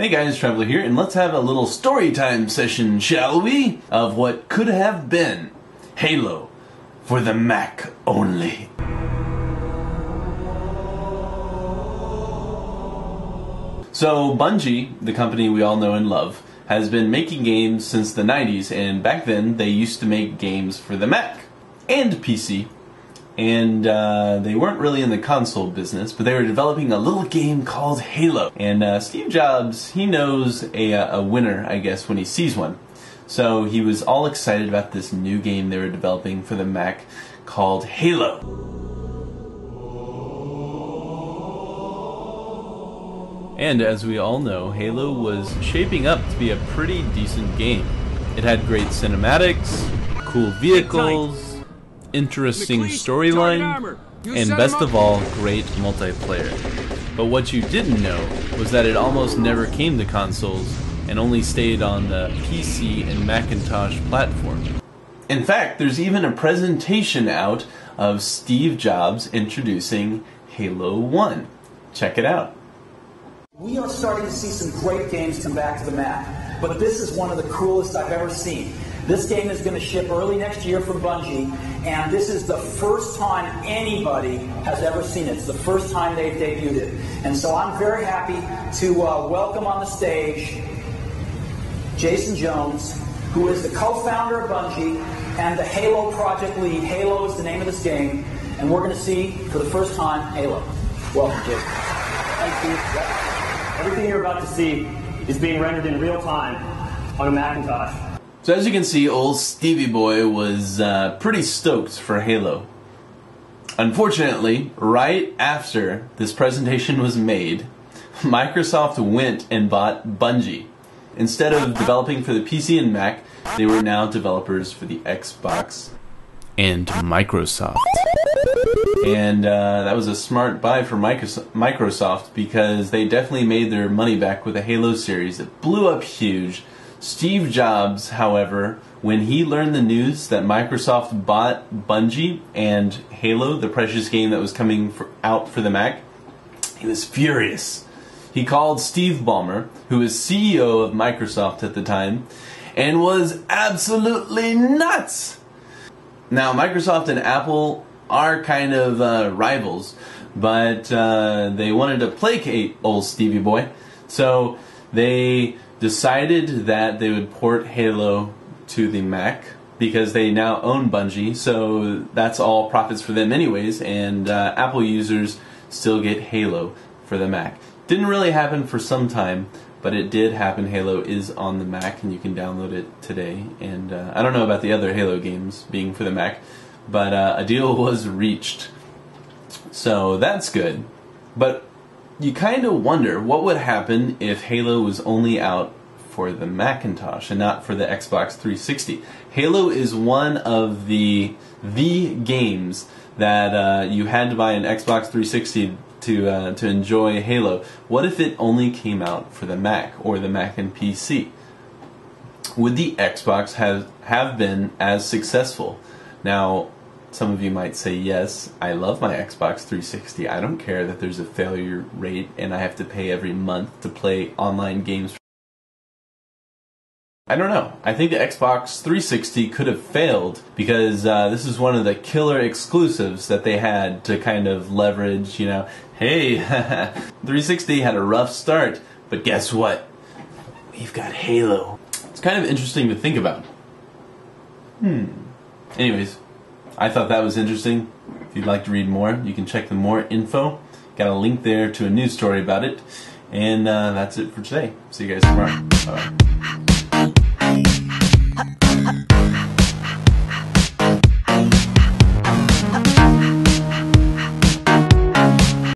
Hey guys, Traveler here, and let's have a little story time session, shall we? Of what could have been Halo for the Mac only. So Bungie, the company we all know and love, has been making games since the 90s, and back then they used to make games for the Mac and PC. And they weren't really in the console business, but they were developing a little game called Halo. And Steve Jobs, he knows a winner, I guess, when he sees one. So he was all excited about this new game they were developing for the Mac called Halo. And as we all know, Halo was shaping up to be a pretty decent game. It had great cinematics, cool vehicles, interesting storyline, and best of all, great multiplayer. But what you didn't know was that it almost never came to consoles and only stayed on the PC and Macintosh platform. In fact, there's even a presentation out of Steve Jobs introducing Halo 1. Check it out. We are starting to see some great games come back to the Mac, but this is one of the coolest I've ever seen. This game is going to ship early next year from Bungie, and this is the first time anybody has ever seen it. It's the first time they've debuted it. And so I'm very happy to welcome on the stage Jason Jones, who is the co-founder of Bungie and the Halo project lead. Halo is the name of this game, and we're going to see, for the first time, Halo. Welcome, Jason. Thanks, Steve. Everything you're about to see is being rendered in real time on a Macintosh. So as you can see, old Stevie Boy was pretty stoked for Halo. Unfortunately, right after this presentation was made, Microsoft went and bought Bungie. Instead of developing for the PC and Mac, they were now developers for the Xbox and Microsoft. And that was a smart buy for Microsoft because they definitely made their money back with the Halo series. It blew up huge. Steve Jobs, however, when he learned the news that Microsoft bought Bungie and Halo, the precious game that was coming out for the Mac, he was furious. He called Steve Ballmer, who was CEO of Microsoft at the time, and was absolutely nuts. Now, Microsoft and Apple are kind of rivals, but they wanted to placate old Stevie Boy, so they decided that they would port Halo to the Mac because they now own Bungie, so that's all profits for them anyways, and Apple users still get Halo for the Mac. Didn't really happen for some time, but it did happen. Halo is on the Mac and you can download it today, and I don't know about the other Halo games being for the Mac, but a deal was reached, so that's good. But you kind of wonder what would happen if Halo was only out for the Macintosh and not for the Xbox 360. Halo is one of the games that you had to buy an Xbox 360 to enjoy Halo. What if it only came out for the Mac or the Mac and PC? Would the Xbox have been as successful? Now, some of you might say, yes, I love my Xbox 360. I don't care that there's a failure rate and I have to pay every month to play online games. I don't know. I think the Xbox 360 could have failed because this is one of the killer exclusives that they had to kind of leverage, you know, hey, 360 had a rough start, but guess what? We've got Halo. It's kind of interesting to think about. Anyways, I thought that was interesting. If you'd like to read more, you can check the more info. Got a link there to a news story about it. And that's it for today. See you guys tomorrow. Bye.